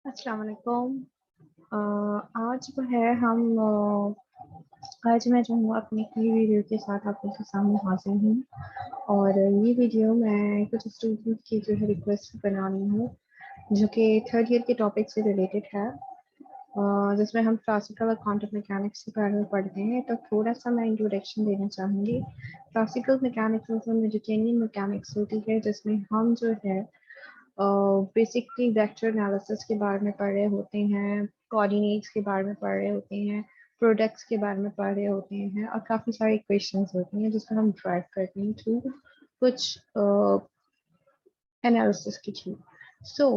अस्सलाम वालेकुम। आज जो है आज मैं जो हूँ अपनी की वीडियो के साथ आप लोगों के सामने हाजिर हूँ। और ये वीडियो मैं कुछ स्टूडेंट की जो है रिक्वेस्ट बना रही हूँ जो कि थर्ड ईयर के टॉपिक से रिलेटेड है। जिसमें हम क्लासिकल और क्वांटम मैकेनिक्स के बारे में पढ़ते हैं, तो थोड़ा सा मैं इंट्रोडक्शन देना चाहूँगी। क्लासिकल मैकेनिक्स में न्यूटनियन मैकेनिक्स होती है, जिसमें हम जो है बेसिकली वेक्टर एनालिसिस के बारे में पढ़ रहे होते हैं, कोऑर्डिनेट्स के बारे में पढ़ रहे होते हैं, प्रोडक्ट्स के बारे में पढ़ रहे होते हैं, और काफ़ी सारी इक्वेशंस होती हैं जिसको हम ड्राइव करते हैं थ्रू कुछ एनालिसिस के थ्रू। सो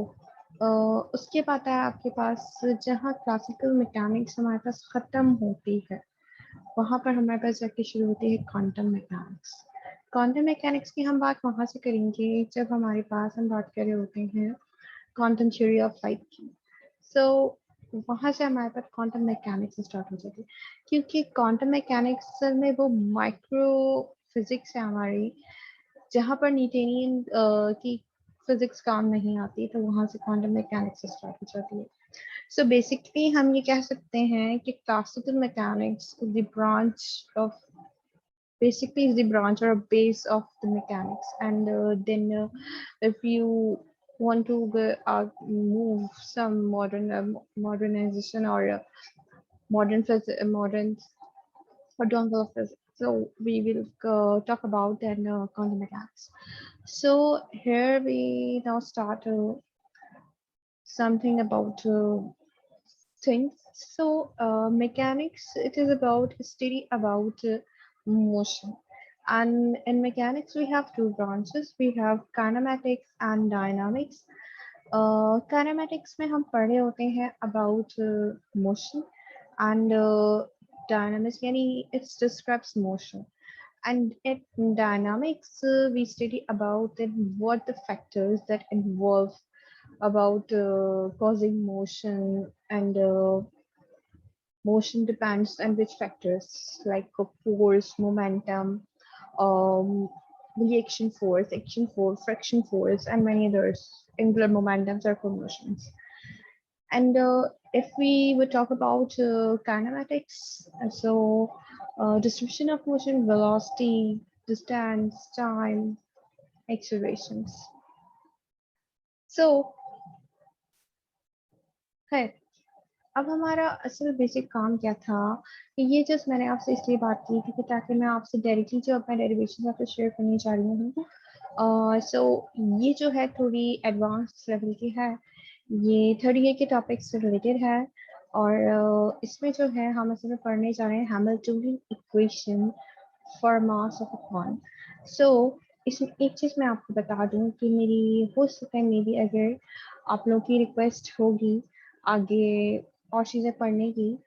उसके बाद है आपके पास, जहाँ क्लासिकल मैकेनिक्स हमारे पास ख़त्म होती है, वहाँ पर हमारे पास जाके शुरू होती है क्वांटम मैकेनिक्स। क्वांटम मैकेनिक्स की हम बात वहाँ से करेंगे जब हमारे पास हम बात कर रहे होते हैं क्वांटम थ्योरी ऑफ लाइट की। सो वहाँ से हमारे पास क्वांटम मैकेनिक्स स्टार्ट हो जाती है, क्योंकि क्वांटम मैकेनिक्स असल में वो माइक्रो फिजिक्स है हमारी, जहाँ पर न्यूटोनियन की फिजिक्स काम नहीं आती, तो वहाँ से क्वांटम मैकेनिक्स स्टार्ट हो जाती है। सो बेसिकली हम ये कह सकते हैं कि classical mechanics the branch of basically is the branch or a base of the mechanics. And then if you want to move some modernization or modern quadrangle of physics, so we will talk about then quantum mechanics. So here we now start something about things. So mechanics, it is about study about motion. And in mechanics, we have two branches. We have kinematics and dynamics. Kinematics में हम पढ़े होते हैं about motion, and dynamics यानी it describes motion. And in dynamics, we study about what the factors that involve about causing motion, and motion depends on which factors like force, momentum, um, reaction force, action force, friction force, and many others, angular momentum, circle motions. And if we would talk about kinematics, distribution of motion, velocity, distance, time, accelerations. So, है अब हमारा असल basic काम क्या था, कि ये just मैंने आपसे इसलिए बात की थी कि ताकि मैं आपसे डायरेक्टली जो अपना डेरिवेशन आपसे शेयर करनी चाह रही हूँ। सो ये जो है थोड़ी एडवांस लेवल की है, ये थर्ड ईयर के टॉपिक से रिलेटेड है। और इसमें जो है हम असल में पढ़ने जा रहे हैं Hamiltonian equation for mass of a quant. So इसमें एक चीज़ मैं आपको बता दूं कि मेरी हो सकता है, मे बी अगर आप लोगों की रिक्वेस्ट होगी आगे और चीज़ें पढ़ने की,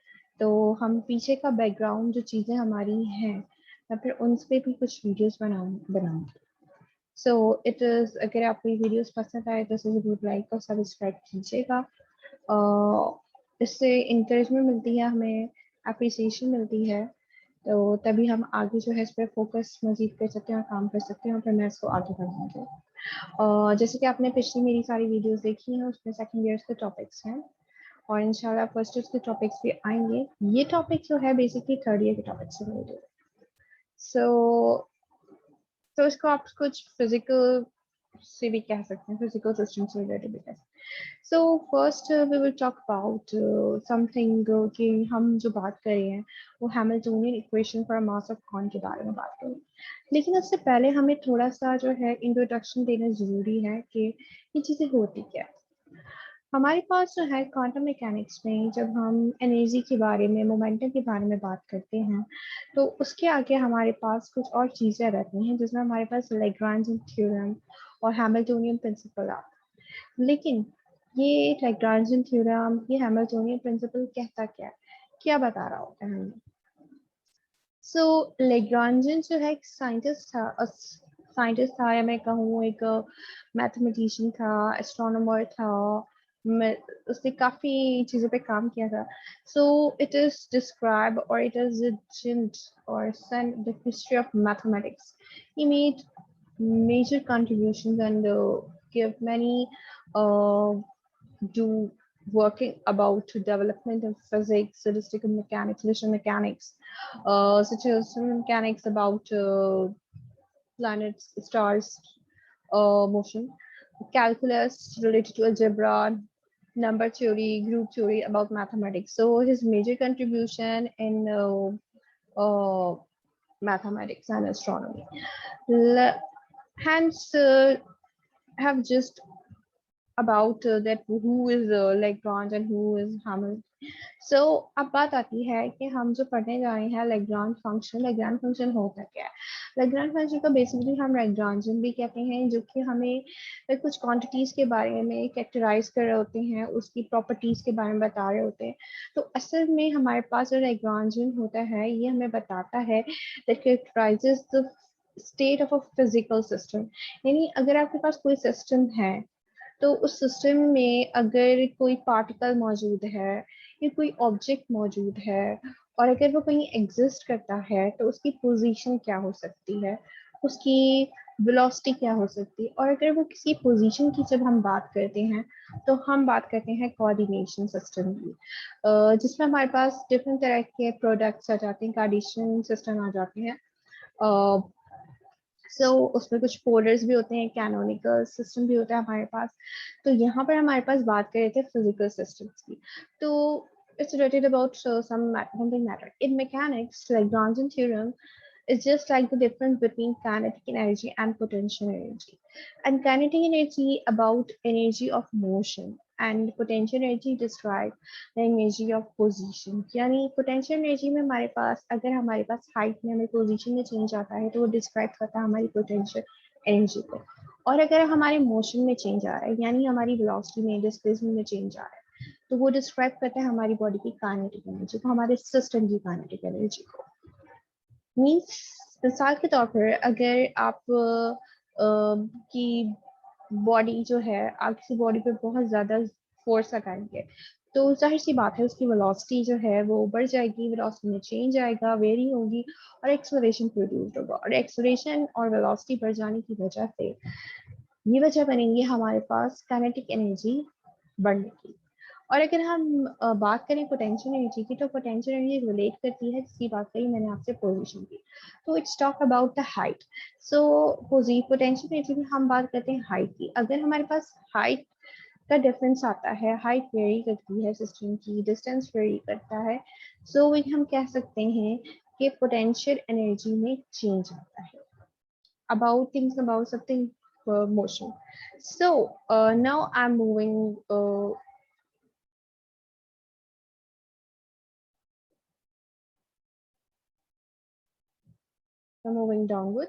तो हम पीछे का बैकग्राउंड जो चीज़ें हमारी हैं, मैं फिर उन पे भी कुछ वीडियोस बनाऊंगी। सो इट इज़, अगर आपको ये वीडियोस पसंद आए तो इसे जरूर लाइक और सब्सक्राइब कीजिएगा। इससे इंकरेजमेंट मिलती है हमें, अप्रिसिएशन मिलती है, तो तभी हम आगे जो है इस पर फोकस मजीद कर सकते हैं और काम कर सकते हैं, और फिर मैं इसको आगे बढ़ाऊंगी। जैसे कि आपने पिछली मेरी सारी वीडियोस देखी हैं, उसमें सेकंड ईयर्स के टॉपिक्स हैं, और इंशाल्लाह फर्स्ट ईयर के टॉपिक्स भी आएंगे। ये टॉपिक जो है बेसिकली थर्ड ईयर के टॉपिक से रिलेटेड। सो तो इसको आप कुछ फिजिकल से भी कह सकते हैं, फिजिकल सिस्टम से रिलेटेड भी कह सकते हैं। So first we will talk about something, कि हम जो बात कर रहे हैं वो Hamiltonian equation for mass of quant के बारे में बात करें। लेकिन उससे पहले हमें थोड़ा सा जो है इंट्रोडक्शन देना जरूरी है कि ये चीज़ें होती क्या है। हमारे पास जो है क्वांटम मैकेनिक्स में जब हम एनर्जी के बारे में, मोमेंटम के बारे में बात करते हैं, तो उसके आगे हमारे पास कुछ और चीज़ें रहती हैं, जिसमें हमारे पास लैग्रांजियन थ्योरम और हैमिल्टोनियन प्रिंसिपल आता है। लेकिन ये लैग्रांजियन थ्योरम, ये हैमिल्टोनियन प्रिंसिपल कहता क्या बता रहा होता है हमें। सो लेग्रांजियन जो है एक साइंटिस्ट था, या मैं कहूँ एक मैथमेटिशियन था, एस्ट्रोनॉमर था। उसने काफी चीजों पे काम किया था। सो इट इज डिस्क्राइब और it is or sent the history of mathematics. He made major contributions and give many uh, do working about development of physics, statistical mechanics, visual mechanics, such as mechanics about planets, stars, motion, calculus related to algebra, number theory, group theory about mathematics. So his major contribution in mathematics and astronomy. Hence, have just about that who is Lagrange and who is Hamilton. So अब बात आती है कि हम जो पढ़ने जा रहे हैं लेग्रांज फंक्शन होता क्या है। लेग्रांज फंक्शन को बेसिकली हम लेग्रांजियन भी कहते हैं, जो कि हमें कुछ क्वांटिटीज के बारे में कैरेक्टराइज कर रहे होते हैं, उसकी प्रॉपर्टीज के बारे में बता रहे होते हैं। तो असल में हमारे पास जो लेग्रांजियन होता है ये हमें बताता है that कैरेक्टराइजेस the state of a physical system. यानी अगर आपके पास कोई सिस्टम है तो उस सिस्टम में अगर कोई पार्टिकल मौजूद है या कोई ऑब्जेक्ट मौजूद है और अगर वो कहीं एग्जिस्ट करता है तो उसकी पोजीशन क्या हो सकती है, उसकी वेलोसिटी क्या हो सकती है। और अगर वो किसी पोजीशन की जब हम बात करते हैं तो हम बात करते हैं कोऑर्डिनेशन सिस्टम की, जिसमें हमारे पास डिफरेंट तरह के प्रोडक्ट्स आ जाते हैं, कोऑर्डिनेशन सिस्टम आ जाते हैं। उसमें कुछ फोल्डर्स भी होते हैं, कैनोनिकल सिस्टम भी होता है हमारे पास। तो यहाँ पर हमारे पास बात कर रहे थे फिजिकल सिस्टम्स की। तो it's related about something matter in mechanics. Lagrangian theorem is just like the difference between kinetic energy and potential energy. And kinetic energy about energy of motion and potential energy describe the energy of position. यानी potential energy में हमारे पास अगर हमारे पास height में हमें position में change आता है तो वो describe करता है हमारी potential energy को। और अगर हमारे motion में change आ रहा है यानी हमारी velocity में displacement में change आ रहा है तो वो डिस्क्राइब करता है हमारी बॉडी की काइनेटिक एनर्जी को, हमारे सिस्टम की काइनेटिक एनर्जी को। मीन्स मिसाल के तौर पर अगर आप की बॉडी जो है, आप किसी बॉडी पे बहुत ज्यादा फोर्स लगाएंगे तो जाहिर सी बात है उसकी वेलोसिटी जो है वो बढ़ जाएगी, वेलोसिटी में चेंज आएगा, वेरी होगी और एक्सेलरेशन प्रोड्यूस होगा। और एक्सेलरेशन और वेलोसिटी बढ़ जाने की वजह से ये वजह बनेंगी हमारे पास काइनेटिक एनर्जी बढ़ने की। और अगर हम बात करें पोटेंशियल एनर्जी की तो पोटेंशियल एनर्जी रिलेट करती है, जिसकी बात करी मैंने आपसे पोजीशन की। तो it's talk about the height. So potential energy में हम बात करते हैं हाइट की। अगर हमारे पास हाइट का डिफरेंस आता है, हाइट वेरी करती है सिस्टम की, डिस्टेंस वेरी करता है, सो हम कह सकते हैं कि पोटेंशियल एनर्जी में चेंज आता है about things about something motion. So now I'm moving moving downward.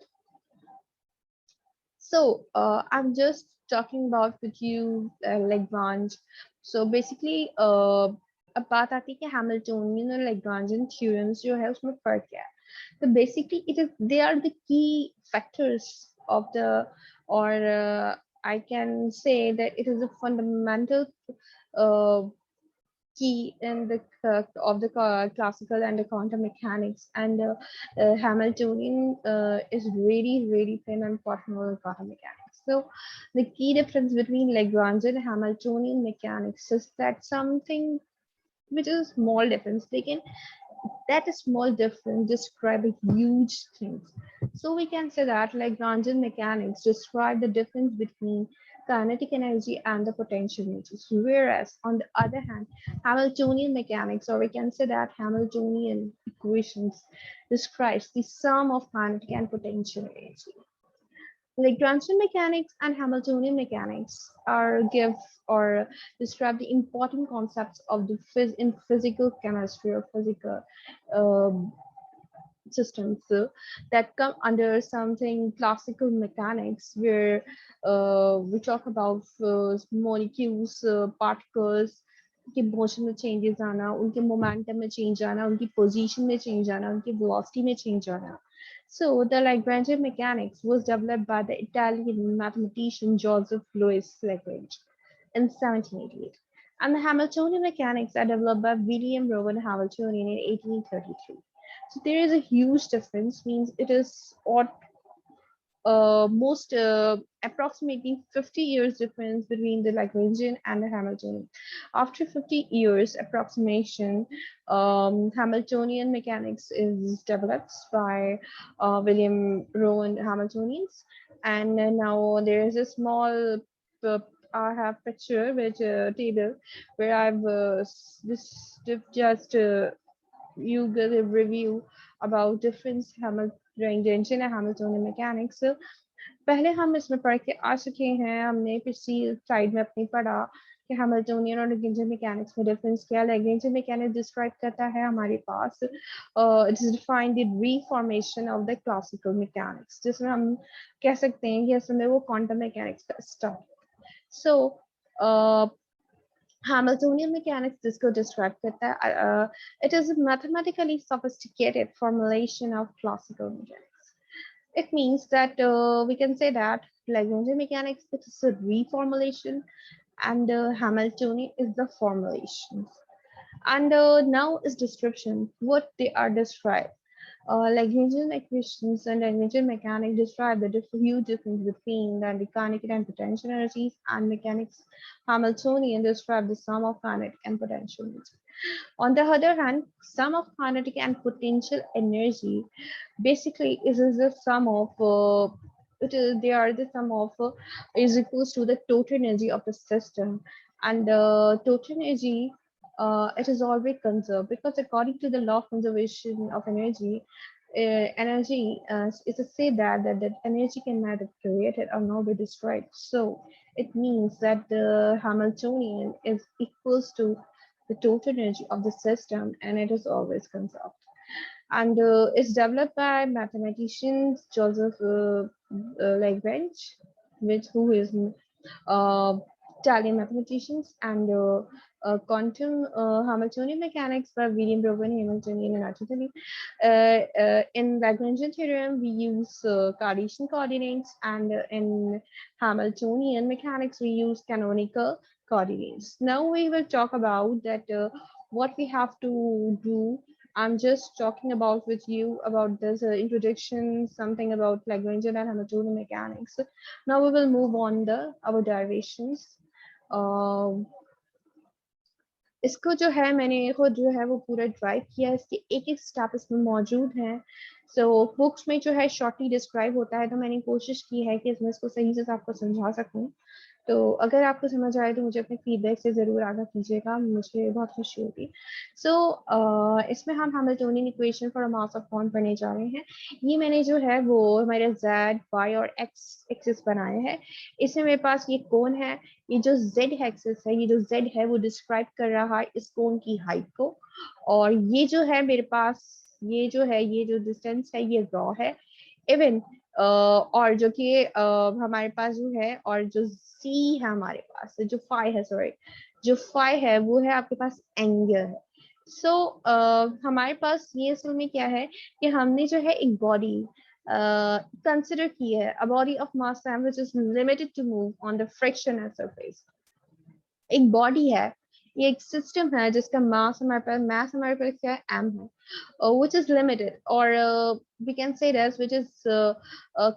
So I'm just talking about with you Lagrange. So basically अब बात आती है कि हैमिल्टोनियन और लैग्रांजियन थ्योरम्स जो है उसमें फर्क क्या है। तो basically it is they are the key factors of the और I can say that it is a fundamental key in the of the classical and the quantum mechanics, and Hamiltonian is really an important role in quantum mechanics. So the key difference between Lagrangian and Hamiltonian mechanics is that something which is a small difference, they can that small difference describe a huge things. So we can say that Lagrangian mechanics describe the difference between kinetic energy and the potential energy, whereas on the other hand, Hamiltonian mechanics, or we can say that Hamiltonian equations describes the sum of kinetic and potential energy. Lagrangian mechanics and Hamiltonian mechanics are give or describe the important concepts of the in physical chemistry or physical um, systems that come under something classical mechanics, where we talk about molecules, particles के motion में changes आना, उनके momentum में change आना, उनकी position में change आना, उनकी वेलोसिटी में चेंज आना. So the Lagrangian mechanics was developed by the Italian mathematician Joseph Louis Lagrange in 1788, and the Hamiltonian mechanics are developed by William Rowan Hamiltonian in 1833. So there is a huge difference, means it is odd most approximately 50 years difference between the Lagrangian and the Hamiltonian. After 50 years approximation, Hamiltonian mechanics is developed by William Rowan Hamiltonians, and now there is a small uh, I have picture which table where I've just you get a review about difference Lagrangian and Hamiltonian mechanics. पहले हम इसमें पढ़ के आ चुके हैं, हमने पिछली slide में अपनी पढ़ा कि हैमिल्टोनियन और लैग्रेंजियन मैकेनिक्स में डिफरेंस क्या है। लैग्रेंजियन मैकेनिक्स डिस्क्राइब करता है हमारे पास it is defined the reformation of the classical mechanics, जिसमें हम कह सकते हैं कि असल में वो क्वांटम मैकेनिक्स का स्टार्ट। सो Hamiltonian mechanics जिसको describe करता है, it is a mathematically sophisticated formulation of classical mechanics. It means that we can say that Lagrangian mechanics is a reformulation and Hamiltonian is the formulation. And now is description, what they are described. Lagrangian equations and Lagrangian mechanics describe the huge difference between the kinetic and potential energies, and mechanics Hamiltonian describe the sum of kinetic and potential energy. On the other hand, sum of kinetic and potential energy basically is the sum of they are the sum of is equals to the total energy of the system, and total energy it is always conserved because according to the law of conservation of energy, is to say that energy can neither be created or nor be destroyed. So it means that the Hamiltonian is equals to the total energy of the system, and it is always conserved. And it's developed by mathematicians Joseph Lagrange, which who is uh, Italian mathematicians, and quantum Hamiltonian mechanics by William Rowan Hamiltonian and Architecture. In Lagrangian theorem, we use Cartesian coordinates, and in Hamiltonian mechanics, we use canonical coordinates. Now we will talk about that what we have to do. I'm just talking about with you about this introduction, something about Lagrangian and Hamiltonian mechanics. Now we will move on the our derivations. इसको जो है मैंने खुद जो है वो पूरा drive किया है, इसके एक एक स्टेप इसमें मौजूद हैं। सो बुक्स में जो है शॉर्टली डिस्क्राइब होता है, तो मैंने कोशिश की है कि इसमें इसको सही से आपको समझा सकूं। तो अगर आपको समझ आए तो मुझे अपने फीडबैक से ज़रूर आगाह कीजिएगा, मुझे बहुत खुशी होगी। सो इसमें हम Hamiltonian equation for a mass of cone पढ़ने जा रहे हैं। ये मैंने जो है वो हमारे जेड वाई और एक्स एक्सिस बनाए हैं। इसमें मेरे पास ये कोन है, ये जो जेड एक्सिस है, ये जो जेड है वो डिस्क्राइब कर रहा है इस कोन की हाइट को, और ये जो है मेरे पास ये जो है ये जो डिस्टेंस है ये रॉ है इवन और जो कि हमारे पास जो है और जो सी है हमारे पास जो फाई है, सॉरी जो फाई है वो है आपके पास एंगल है। सो हमारे पास ये असल में क्या है कि हमने जो है एक बॉडी कंसिडर की है, a body of mass m which is limited to move on the frictional surface। एक बॉडी है, ये एक सिस्टम है जिसका मास हमारे पास क्या है m है, which is limited or we can say that which is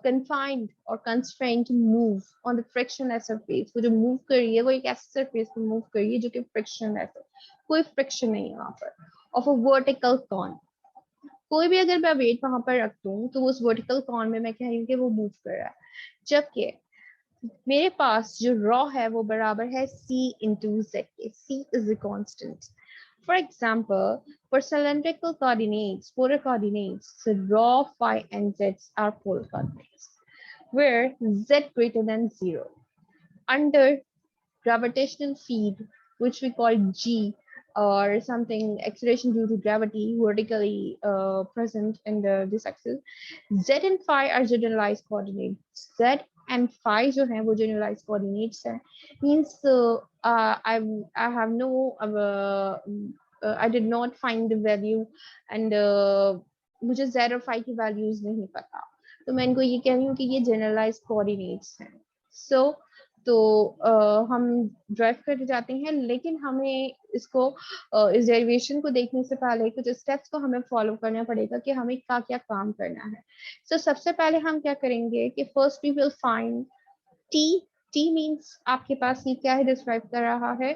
confined or constrained to move on the frictionless surface। वो जो मूव कर रही है वो एक ऐसे सरफेस पे मूव कर रही है जो कि फ्रिक्शनलेस है, कोई फ्रिक्शन नहीं है वहां पर, ऑफ अ वर्टिकल कॉन। कोई भी अगर मैं वेट वहां पर रख दूं तो उस वर्टिकल कॉन में मैं कह रही हूँ कि वो मूव कर रहा है, जबकि मेरे पास जो रॉ है वो बराबर है c into z के। c is the constant। For example, for cylindrical coordinates, polar coordinates, so raw, phi, and z are polar coordinates, where z greater than 0. Under gravitational field, which we call g, or something acceleration due to gravity vertically present in this axis, z and phi are generalized coordinates। z and phi जो है वो generalized coordinates है, means I have no I did not find the value and मुझे z और phi की values नहीं पता, तो मैं इनको ये कह रही हूँ कि ये generalized coordinates हैं। So तो हम ड्राइव करते जाते हैं, लेकिन हमें इसको इस डेरिवेशन को देखने से पहले कुछ स्टेप्स को हमें फॉलो करना पड़ेगा कि हमें क्या क्या काम करना है। तो सबसे पहले हम क्या करेंगे कि first we will find T. T means आपके पास ये क्या है, डिस्क्राइब कर रहा है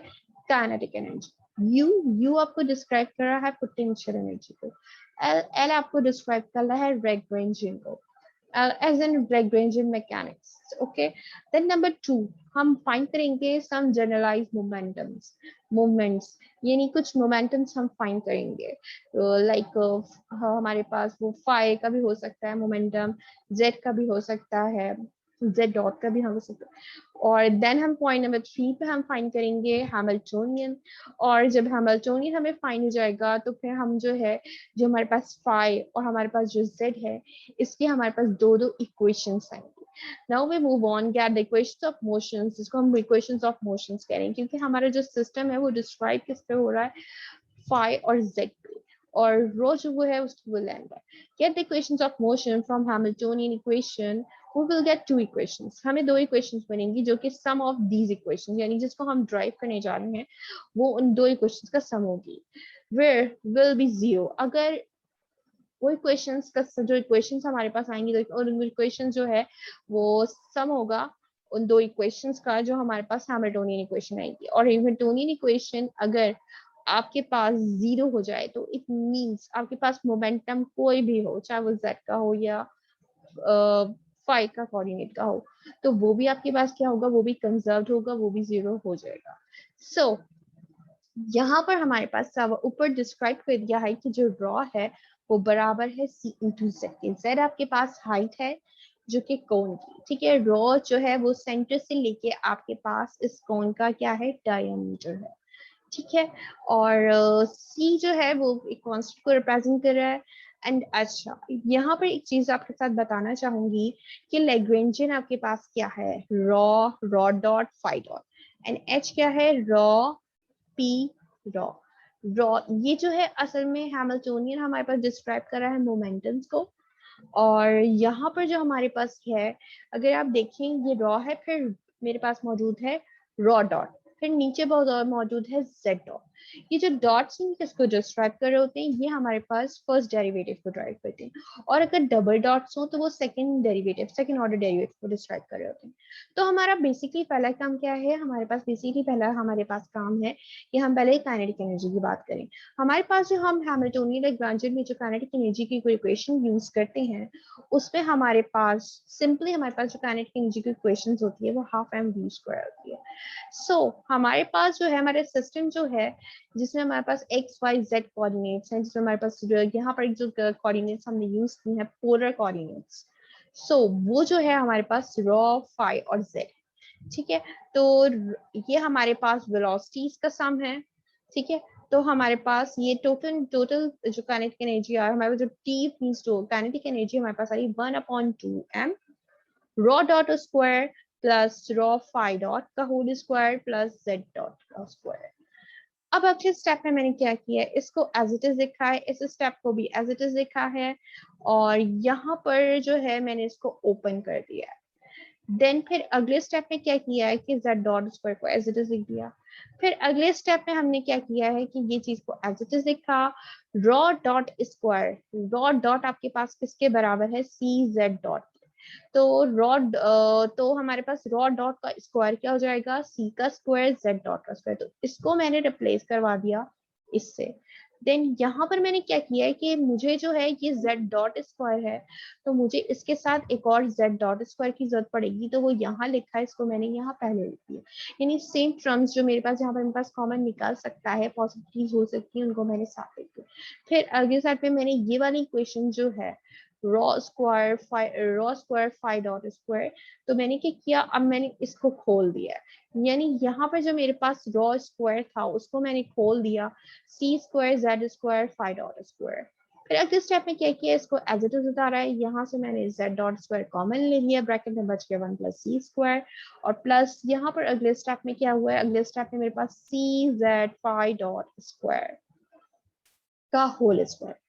काइनेटिक एनर्जी। यू, यू आपको डिस्क्राइब कर रहा है पोटेंशियल एनर्जी को। एल, एल आपको डिस्क्राइब कर रहा है लैग्रैन्जियन को, as in Lagrangian mechanics. Okay. Then number 2, हम फाइंड करेंगे some generalized movements, यानी कुछ मोमेंटम्स हम फाइंड करेंगे। लाइक हमारे पास वो फाई का भी हो सकता है मोमेंटम, जेड का भी हो सकता है, जेड डॉट का भी हो सकता है। और देन हम पॉइंट नंबर 3 पे हम फाइंड करेंगे हैमिल्टोनियन। और जब हैमिल्टोनियन हमें फाइंड हो जाएगा तो फिर हम जो है, जो हमारे पास फाई और हमारे पास जो जेड है, इसके हमारे पास दो दो इक्वेशंस आएंगे। Now we move on, get the equations of motions, जिसको हम इक्वेशंस ऑफ मोशंस कह रहे हैं, क्योंकि हमारा जो सिस्टम है वो डिस्क्राइब किस पे हो रहा है, फाई और जेड पे, और रो जो वो है उसकी वो लेंथ है। Gate the equations of motion from Hamiltonian equation, we will get two equations, हमें दो इक्वेशंस बनेंगी जो कि सम ऑफ दीज इक्वेशंस, यानी जिसको हम ड्राइव करने जा रहे हैं वो उन दो इक्वेशंस का सम होगी। where will be zero, अगर वो इक्वेशंस का जो इक्वेशंस हमारे पास आएंगी तो और इक्वेशन जो है वो सम होगा उन दो इक्वेशंस का जो हमारे पास हैमिल्टोनियन इक्वेशन आएगी। और हैमिल्टोनियन इक्वेशन अगर आपके पास जीरो हो जाए तो इट मींस आपके पास मोमेंटम कोई भी हो, चाहे वो जेड का हो या फाइव का कोऑर्डिनेट का हो, तो वो भी आपके पास क्या होगा, वो भी कंजर्व्ड होगा, वो भी जीरो हो जाएगा। सो यहाँ पर हमारे पास ऊपर डिस्क्राइब कर दिया है कि जो रॉ है वो बराबर है सी इंटू जेड के। जेड आपके पास हाइट है जो कि कोन की, ठीक है। रॉ जो है वो सेंटर से लेके आपके पास इस कोन का क्या है, डायमीटर है, ठीक है। और सी जो है वो एक कांस्टेंट को रिप्रेजेंट कर रहा है। एंड अच्छा, यहाँ पर एक चीज आपके साथ बताना चाहूंगी कि लैग्रेंजियन आपके पास क्या है, rho, rho dot phi dot, and H क्या है, रॉ पी रॉ। रॉ ये जो है असल में हैमिल्टोनियन हमारे पास डिस्क्राइब कर रहा है मोमेंटम्स को। और यहाँ पर जो हमारे पास है, अगर आप देखें ये रॉ है, फिर मेरे पास मौजूद है रॉ डॉट, फिर नीचे बहुत और मौजूद है जेड डॉट। ये जो डॉट्स हैं किसको डिस्क्राइब कर रहे होते हैं, ये हमारे पास फर्स्ट डेरिवेटिव को ड्राइव करते हैं। और अगर डबल डॉट्स हो तो वो second derivative, second order derivative को डिस्क्राइब कर रहे होते हैं। तो हमारा बेसिकली पहला काम क्या है, हमारे पास बेसिकली पहला हमारे पास काम है कि हम पहले काइनेटिक एनर्जी की बात करें। हमारे पास जो हम हैमिल्टोनियन लैग्रेंजियन में जो काइनेटिक एनर्जी की इक्वेशन यूज करते हैं उसमें हमारे पास सिंपली हमारे पास जो काइनेटिक एनर्जी की इक्वेशंस होती है वो हाफ एम वी स्क्वायर होती है। सो हमारे पास जो है हमारे सिस्टम जो है जिसमें हमारे पास एक्स वाई जेड कोऑर्डिनेट्स हैं, जिसमें हमारे पास यहाँ पर जो कोऑर्डिनेट्स हमने यूज की हैं पोलर कोऑर्डिनेट्स। सो वो जो है हमारे पास रॉ फाई और जेड, ठीक है। तो ये हमारे पास वेलोसिटीज का सम है, ठीक है। तो हमारे पास ये टोटल टोटल जो काइनेटिक एनर्जी आ हमारे पास जो T means to kinetic energy हमारे पास आ रही 1/2m rho dot square plus rho phi dot का whole square plus Z dot का स्क्वायर। अब अगले स्टेप में मैंने क्या किया है, इसको एज इट इज लिखा है, इस स्टेप को भी एज इट इज लिखा है, और यहाँ पर जो है मैंने इसको ओपन कर दिया है। देन फिर अगले स्टेप में क्या किया है कि z डॉट स्क्वायर को एज इट इज लिख दिया। फिर अगले स्टेप में हमने क्या किया है कि ये चीज को एज इट इज लिखा, raw dot square, raw dot आपके पास किसके बराबर है, सी जेड डॉट। तो रॉ तो हमारे पास रॉ डॉट का स्क्वायर क्या हो जाएगा, सी का स्क्वायर जेड डॉट का स्क्वायर। तो इसको मैंने रिप्लेस करवा दिया इससे। देन यहाँ पर मैंने क्या किया है कि मुझे जो है ये z डॉट स्क्वायर है, तो मुझे इसके साथ एक और z डॉट स्क्वायर की जरूरत पड़ेगी, तो वो यहाँ लिखा है, इसको मैंने यहाँ पहले लिख दिया। यानी सेम टर्म्स जो मेरे पास यहाँ पर मेरे पास कॉमन निकाल सकता है, पॉसिबिलिटीज हो सकती है, उनको मैंने साथ लिख दिया। फिर अगले साइड पे मैंने ये वाली इक्वेशन जो है rho square phi dot square, तो मैंने क्या किया, अब मैंने इसको खोल दिया। यानी यहाँ पर जो मेरे पास रॉ स्क्वायर था उसको मैंने खोल दिया, C square Z square phi dot square. फिर अगले स्टेप में क्या किया, इसको एज इट इज उतारा है, यहाँ से मैंने जेड डॉट स्क्वायर कॉमन ले लिया, ब्रैकेट में बच गया 1 प्लस सी स्क्वायर, और प्लस यहाँ पर अगले स्टेप में क्या हुआ है, अगले स्टेप में मेरे पास सी जेड फाई डॉट स्क्वायर का होल स्क्वायर।